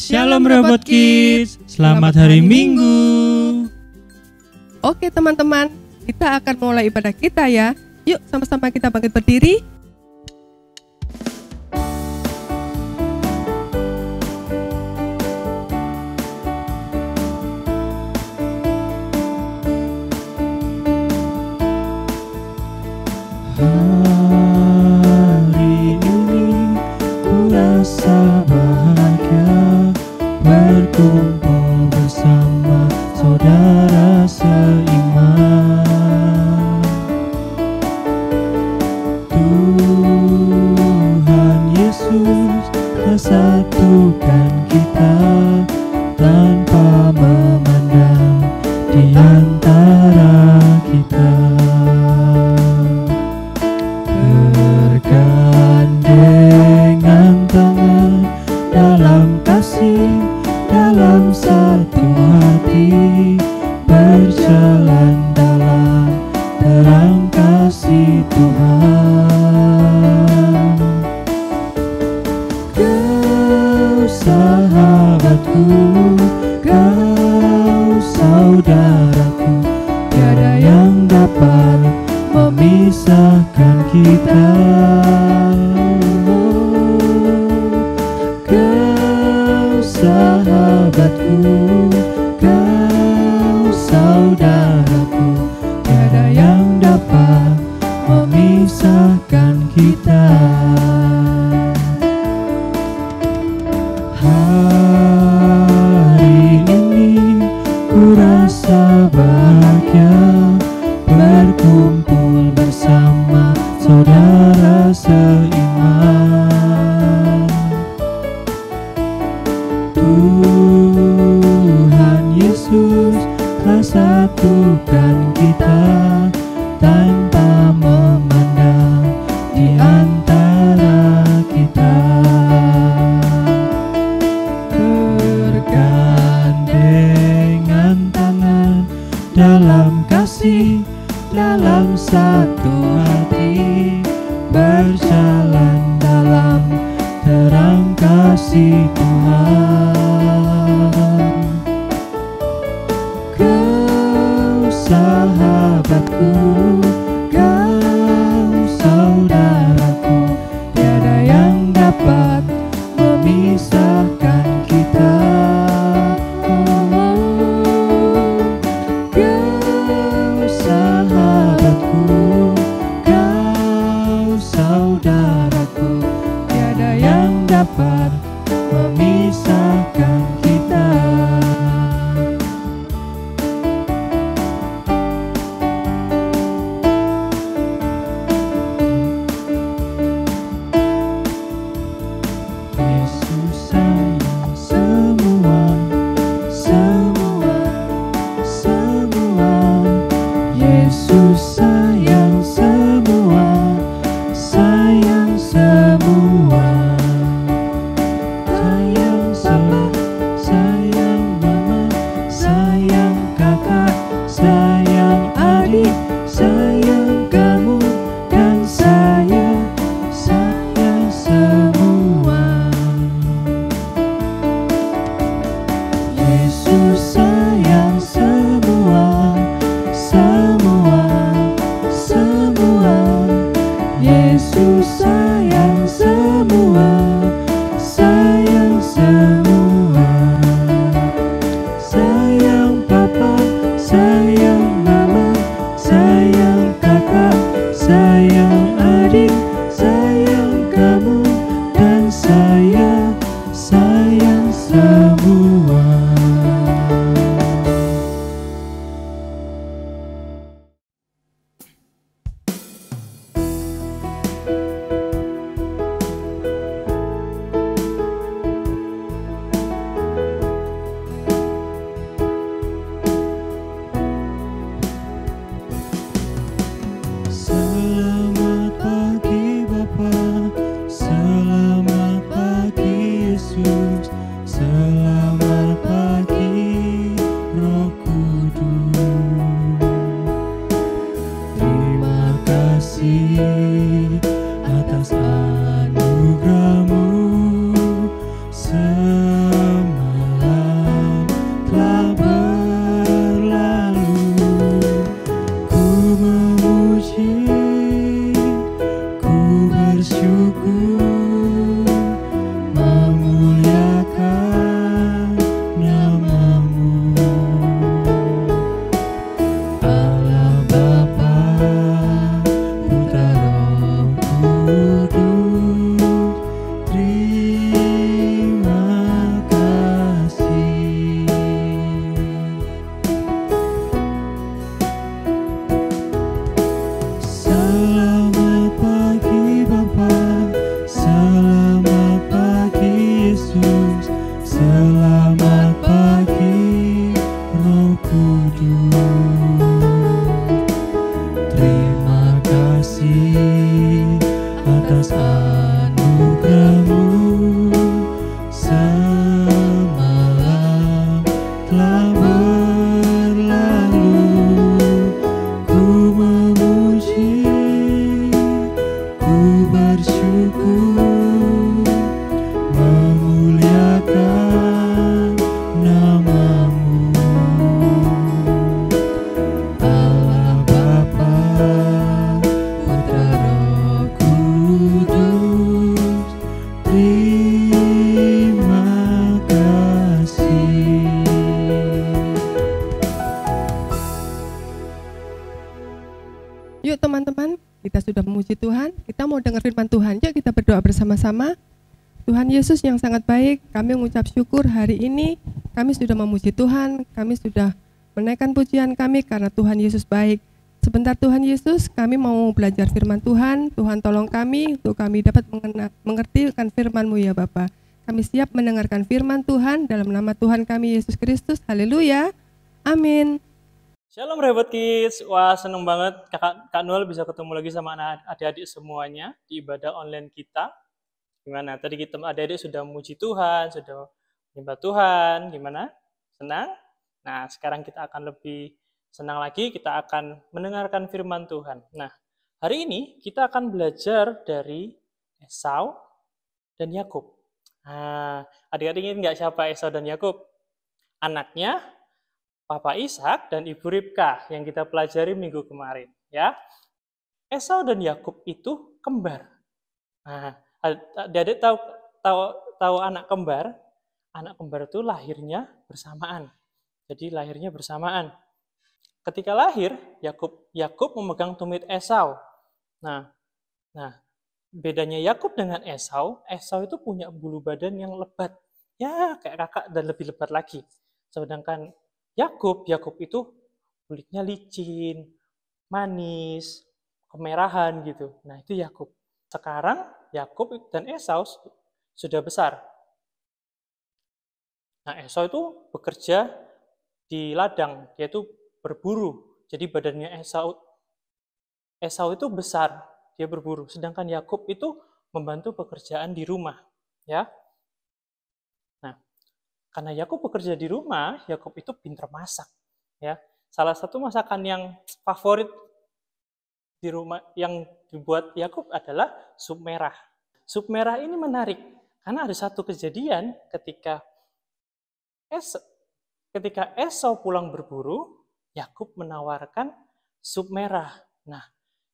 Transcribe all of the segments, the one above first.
Shalom Robot Kids, selamat hari Minggu. Oke teman-teman, kita akan mulai ibadah kita ya. Yuk sama-sama kita bangkit berdiri. Hari ini ku rasa bahagia berkumpul bersama saudara seiman. Tuhan Yesus telah satukan kita tanpa memandang di antara kita. Bergandengan tangan dalam kasih, dalam satu hati, berjalan dalam terang kasih Tuhan. Kau sahabatku, kau saudaraku, tiada yang dapat memisahkan kita. Kau sahabatku, kau saudaraku, tiada yang dapat memisahkan kita. Hari ini ku rasa bahagia berkumpul bersama saudara seiman. Tuhan Yesus telah satukan kita tanpa memandang di antara kita. Bergandengan tangan dalam kasih, dalam satu hati, berjalan dalam terang kasih Tuhan. Kau sahabatku, kau saudaraku, tiada yang dapat memisahkan kita. Kau sahabatku, kau saudaraku, tiada yang dapat memisahkan kita. Yesus sayang semua, semua, semua. Yesus sayang semua, sayang semua. Sayang saudara, sayang mama, sayang kakak, sayang adik, sayang kamu dan saya, sayang semua. Yesus sayang semua, semua, semua. Yesus sayang semua, sayang semua. Sayang papa, sayang mama, sayang kakak, sayang adik, sayang kamu dan saya, sayang semua. Selamat pagi Bapa, selamat pagi Yesus, selamat pagi Roh Kudus. Terima kasih atas anugerah-Mu, semalam atas anugerah-Mu. Semalam telah berlalu, ku memuji, ku bersyukur, memuliakan nama-Mu. Allah Bapa, Putra Roh Kudus, terima kasih. Yuk teman-teman, kita sudah memuji Tuhan, kita mau dengar firman Tuhan. Yuk kita berdoa bersama-sama. Tuhan Yesus yang sangat baik, kami mengucap syukur hari ini kami sudah memuji Tuhan, kami sudah menaikkan pujian kami karena Tuhan Yesus baik. Sebentar Tuhan Yesus, kami mau belajar firman Tuhan. Tuhan tolong kami untuk kami dapat mengerti akan firman-Mu ya Bapa. Kami siap mendengarkan firman Tuhan dalam nama Tuhan kami Yesus Kristus. Haleluya. Amin. Shalom Rehabat Kids, wah seneng banget Kak Noel bisa ketemu lagi sama adik-adik semuanya di ibadah online kita. Gimana? Tadi kita adik-adik sudah memuji Tuhan, sudah menyembah Tuhan, gimana? Senang? Nah sekarang kita akan lebih senang lagi, kita akan mendengarkan firman Tuhan. Nah hari ini kita akan belajar dari Esau dan Yakub. Nah adik-adik ingat nggak siapa Esau dan Yakub? Anaknya Papa Ishak dan Ibu Ribka yang kita pelajari minggu kemarin, ya. Esau dan Yakub itu kembar. Nah, adik-adik tahu anak kembar? Anak kembar itu lahirnya bersamaan. Jadi lahirnya bersamaan. Ketika lahir, Yakub memegang tumit Esau. Nah, bedanya Yakub dengan Esau itu punya bulu badan yang lebat. Ya, kayak kakak dan lebih lebat lagi. Sedangkan Yakub itu kulitnya licin, manis, kemerahan gitu. Nah, itu Yakub. Sekarang Yakub dan Esau sudah besar. Nah, Esau itu bekerja di ladang, yaitu berburu. Jadi badannya Esau itu besar, dia berburu. Sedangkan Yakub itu membantu pekerjaan di rumah, ya. Karena Yakub bekerja di rumah, Yakub itu pintar masak. Ya, salah satu masakan yang favorit di rumah yang dibuat Yakub adalah sup merah. Sup merah ini menarik karena ada satu kejadian ketika Esau pulang berburu, Yakub menawarkan sup merah. Nah,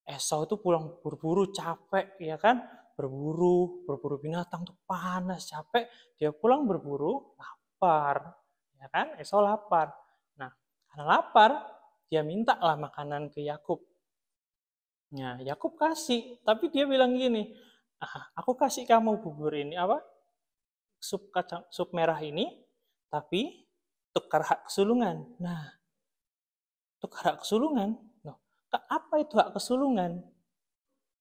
Esau itu pulang berburu capek, ya kan? Berburu binatang tuh panas, capek. Dia pulang berburu, lapar, ya kan? Esau lapar. Nah, karena lapar, dia minta lah makanan ke Yakub. Nah, Yakub kasih, tapi dia bilang gini, aku kasih kamu bubur ini sup merah ini, tapi tukar hak kesulungan. Nah, tukar hak kesulungan. Loh, apa itu hak kesulungan?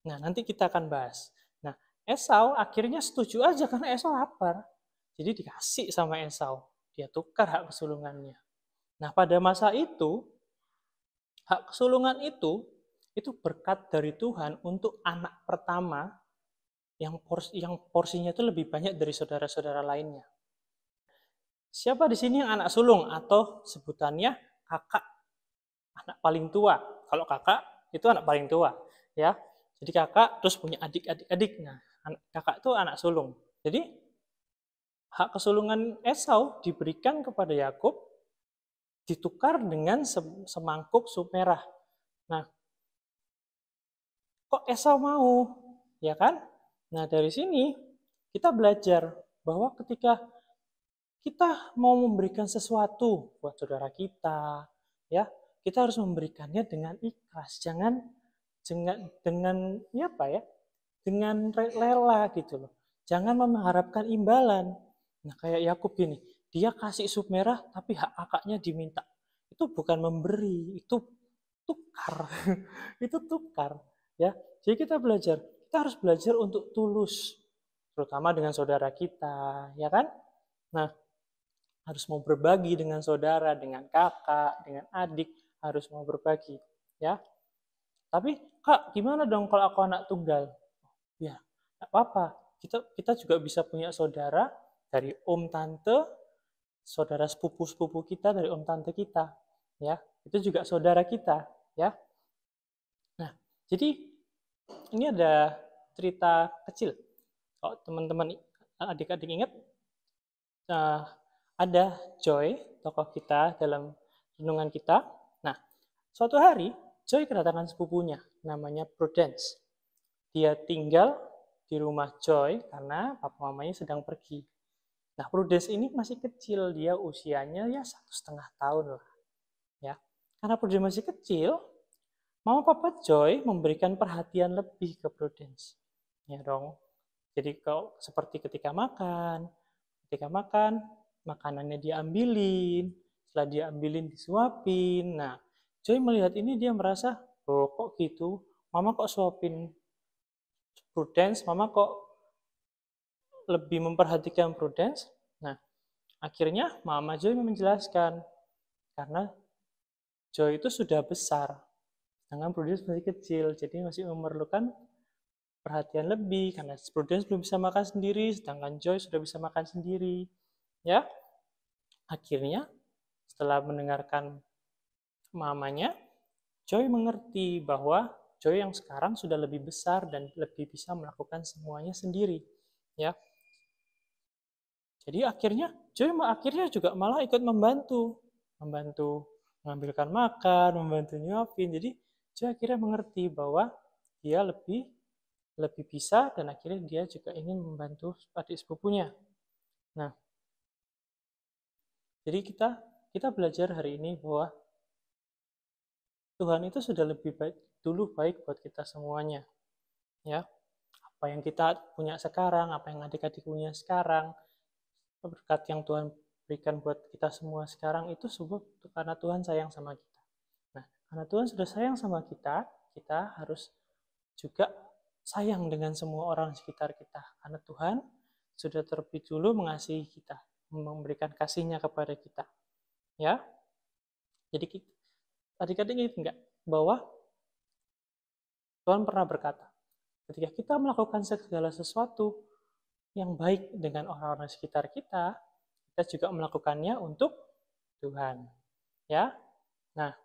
Nah, nanti kita akan bahas. Nah, Esau akhirnya setuju aja karena Esau lapar. Jadi dikasih sama Esau, dia tukar hak kesulungannya. Nah, pada masa itu, hak kesulungan itu berkat dari Tuhan untuk anak pertama yang porsinya itu lebih banyak dari saudara-saudara lainnya. Siapa di sini yang anak sulung atau sebutannya kakak, anak paling tua? Kalau kakak itu anak paling tua, ya. Jadi kakak terus punya adik-adik. Nah, kakak itu anak sulung. Jadi hak kesulungan Esau diberikan kepada Yakub ditukar dengan semangkuk sup merah. Nah, kok Esau mau? Ya kan? Nah, dari sini kita belajar bahwa ketika kita mau memberikan sesuatu buat saudara kita, ya, kita harus memberikannya dengan ikhlas. Jangan dengan dengan rela gitu loh. Jangan mengharapkan imbalan. Nah, kayak Yakub ini, dia kasih sup merah tapi hak kakaknya diminta. Itu bukan memberi, itu tukar. Itu tukar, ya. Jadi kita harus belajar untuk tulus, terutama dengan saudara kita, ya kan? Nah, harus mau berbagi dengan saudara, dengan kakak, dengan adik, harus mau berbagi, ya. Tapi, Kak, gimana dong kalau aku anak tunggal? Ya, Nggak apa-apa. Kita juga bisa punya saudara dari om tante, saudara sepupu-sepupu kita dari om tante kita, ya. Itu juga saudara kita, ya. Nah, jadi ini ada cerita kecil. Kalau teman-teman adik-adik ingat, ada Joy, tokoh kita dalam renungan kita. Nah, suatu hari Joy kedatangan sepupunya, namanya Prudence. Dia tinggal di rumah Joy karena papa mamanya sedang pergi. Nah, Prudence ini masih kecil, dia usianya ya 1,5 tahun lah. Ya, karena Prudence masih kecil, mama papa Joy memberikan perhatian lebih ke Prudence. Ya dong. Jadi kalau seperti ketika makan, makanannya diambilin, setelah diambilin disuapin. Nah, Joy melihat ini dia merasa, oh kok gitu, mama kok suapin Prudence, mama kok lebih memperhatikan Prudence. Nah, akhirnya mama Joy menjelaskan, karena Joy itu sudah besar, sedangkan Prudence masih kecil, jadi masih memerlukan perhatian lebih, karena Prudence belum bisa makan sendiri, sedangkan Joy sudah bisa makan sendiri. Ya, akhirnya setelah mendengarkan mamanya, Joy mengerti bahwa Joy yang sekarang sudah lebih besar dan lebih bisa melakukan semuanya sendiri. Ya, jadi akhirnya Joy juga malah ikut membantu mengambilkan makan, membantu nyuapin. Jadi Joy akhirnya mengerti bahwa dia lebih bisa, dan akhirnya dia juga ingin membantu adik sepupunya. Nah, jadi kita belajar hari ini bahwa Tuhan itu sudah lebih baik buat kita semuanya. Ya, apa yang kita punya sekarang, apa yang adik-adik punya sekarang, berkat yang Tuhan berikan buat kita semua sekarang itu karena Tuhan sayang sama kita. Nah, karena Tuhan sudah sayang sama kita, kita harus juga sayang dengan semua orang sekitar kita. Karena Tuhan sudah terlebih dulu mengasihi kita, memberikan kasih-Nya kepada kita. Ya. Jadi adik-adik ingat enggak bahwa Tuhan pernah berkata, ketika kita melakukan segala sesuatu yang baik dengan orang-orang sekitar kita, kita juga melakukannya untuk Tuhan. Ya. Nah,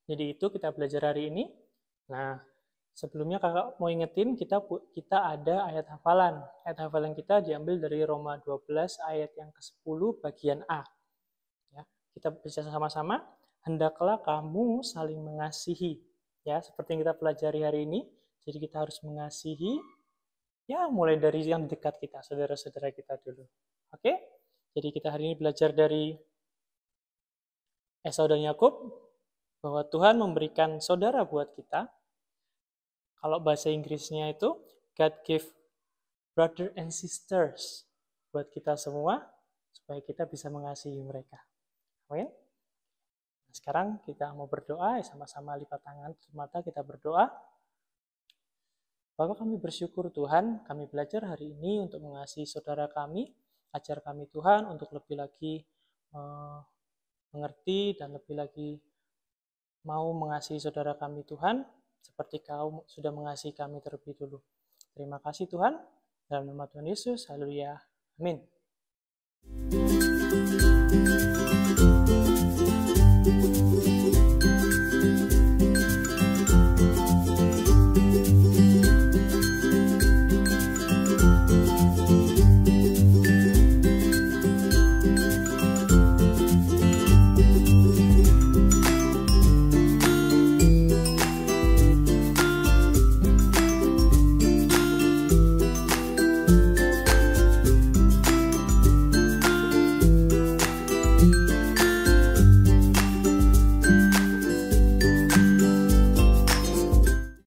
jadi itu kita belajar hari ini. Nah, sebelumnya kakak mau ingetin, kita ada ayat hafalan. Ayat hafalan kita diambil dari Roma 12 ayat yang ke-10 bagian A. Ya, kita baca sama-sama, hendaklah kamu saling mengasihi. Ya, seperti yang kita pelajari hari ini. Jadi kita harus mengasihi, ya mulai dari yang dekat kita, saudara-saudara kita dulu. Oke? Jadi kita hari ini belajar dari Esau dan Yakub, bahwa Tuhan memberikan saudara buat kita. Kalau bahasa Inggrisnya itu, God give brother and sisters buat kita semua, supaya kita bisa mengasihi mereka. Amin. Nah, sekarang kita mau berdoa, sama-sama lipat tangan, mata kita berdoa. Bapak, kami bersyukur Tuhan, kami belajar hari ini untuk mengasihi saudara kami. Ajar kami Tuhan untuk lebih lagi mengerti dan lebih lagi mau mengasihi saudara kami Tuhan, seperti Kau sudah mengasihi kami terlebih dulu. Terima kasih Tuhan, dalam nama Tuhan Yesus, haleluya, amin.